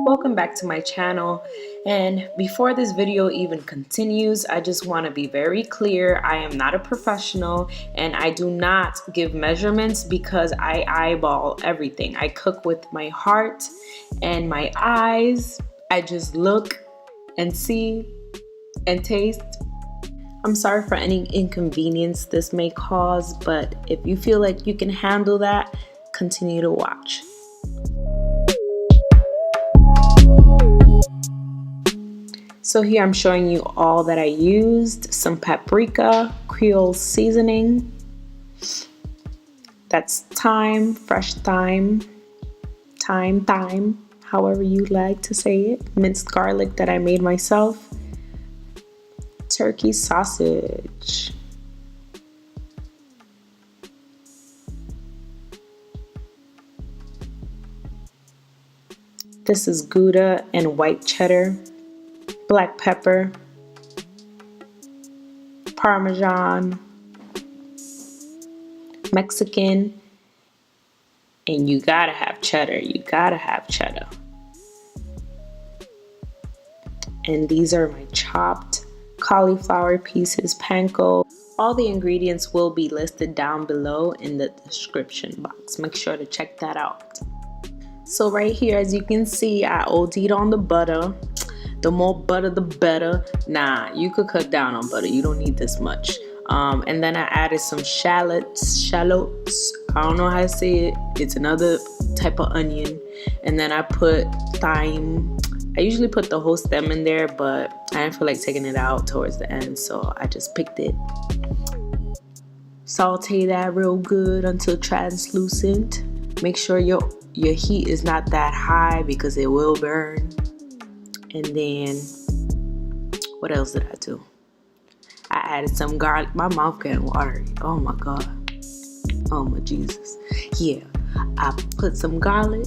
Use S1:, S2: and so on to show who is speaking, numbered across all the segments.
S1: Welcome back to my channel, and before this video even continues, I just want to be very clear. I am not a professional and I do not give measurements because I eyeball everything. I cook with my heart and my eyes. I just look and see and taste. I'm sorry for any inconvenience this may cause, but if you feel like you can handle that, continue to watch. So here I'm showing you all that I used. Some paprika, Creole seasoning. That's thyme, fresh thyme, however you like to say it. Minced garlic that I made myself. Turkey sausage. This is Gouda and white cheddar. Black pepper, Parmesan, Mexican, and you gotta have cheddar. And these are my chopped cauliflower pieces, panko. All the ingredients will be listed down below in the description box. Make sure to check that out. So right here, as you can see, I OD'd on the butter. The more butter, the better. Nah, you could cut down on butter. You don't need this much. And then I added some shallots. I don't know how to say it. It's another type of onion. And then I put thyme. I usually put the whole stem in there, but I didn't feel like taking it out towards the end, so I just picked it. Saute that real good until translucent. Make sure your heat is not that high because it will burn. And then, what else did I do? I added some garlic. My mouth getting watery. Oh my God. Oh my Jesus. Yeah, I put some garlic.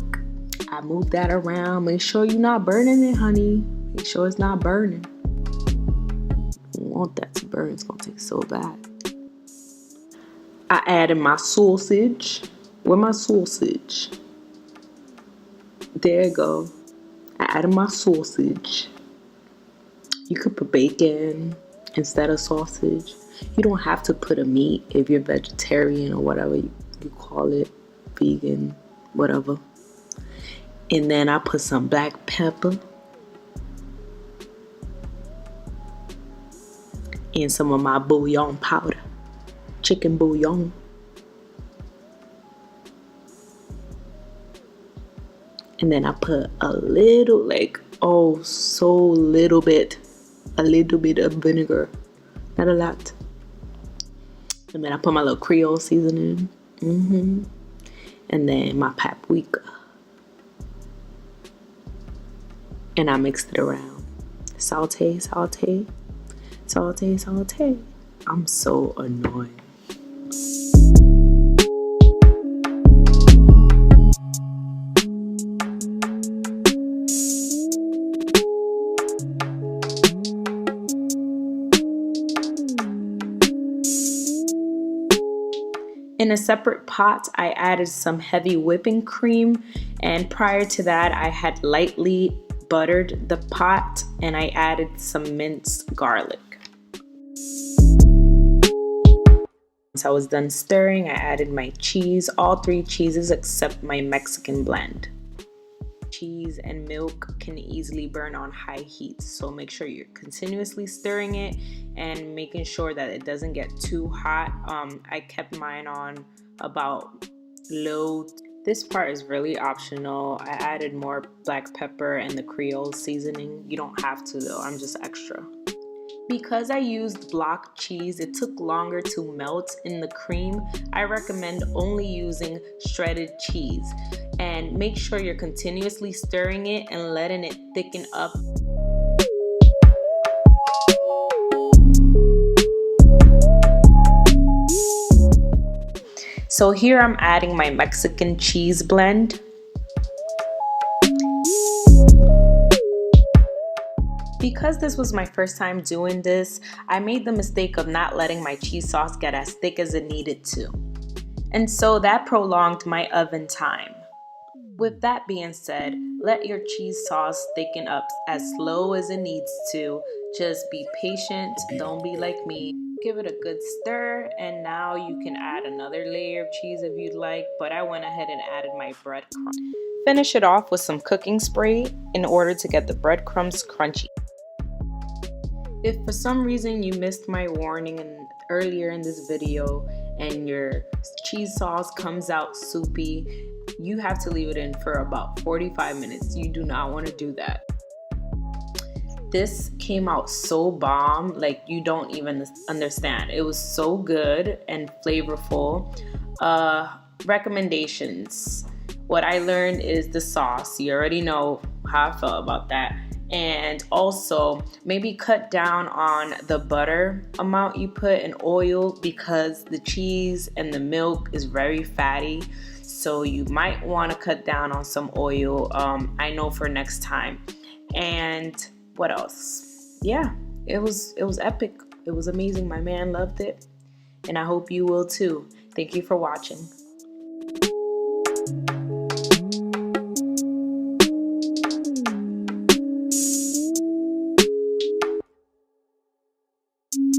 S1: I moved that around. Make sure you're not burning it, honey. Make sure it's not burning. You don't want that to burn. It's gonna taste so bad. I added my sausage. Where my sausage? There you go. I added my sausage. You could put bacon instead of sausage. You don't have to put a meat if you're vegetarian or whatever you call it, vegan, whatever. And then I put some black pepper and some of my bouillon powder, chicken bouillon. And then I put a little, a little bit of vinegar, not a lot. And then I put my little Creole seasoning, and then my paprika. And I mixed it around. Saute. I'm so annoying. In a separate pot, I added some heavy whipping cream, and prior to that, I had lightly buttered the pot and I added some minced garlic. Once I was done stirring, I added my cheese, all 3 cheeses except my Mexican blend. Cheese and milk can easily burn on high heat, so make sure you're continuously stirring it and making sure that it doesn't get too hot. I kept mine on about low. This part is really optional. I added more black pepper and the Creole seasoning. You don't have to though, I'm just extra. Because I used block cheese, it took longer to melt in the cream. I recommend only using shredded cheese. And make sure you're continuously stirring it and letting it thicken up. So here I'm adding my Mexican cheese blend. Because this was my first time doing this, I made the mistake of not letting my cheese sauce get as thick as it needed to. And so that prolonged my oven time. With that being said, let your cheese sauce thicken up as slow as it needs to. Just be patient, don't be like me. Give it a good stir, and now you can add another layer of cheese if you'd like, but I went ahead and added my breadcrumbs. Finish it off with some cooking spray in order to get the breadcrumbs crunchy. If for some reason you missed my warning earlier in this video and your cheese sauce comes out soupy, you have to leave it in for about 45 minutes. You do not want to do that. This came out so bomb, like you don't even understand. It was so good and flavorful. Recommendations. What I learned is the sauce. You already know how I felt about that. And also maybe cut down on the butter amount you put in oil, because the cheese and the milk is very fatty. So you might want to cut down on some oil. I know for next time. And what else? Yeah, it was epic. It was amazing. My man loved it, and I hope you will too. Thank you for watching.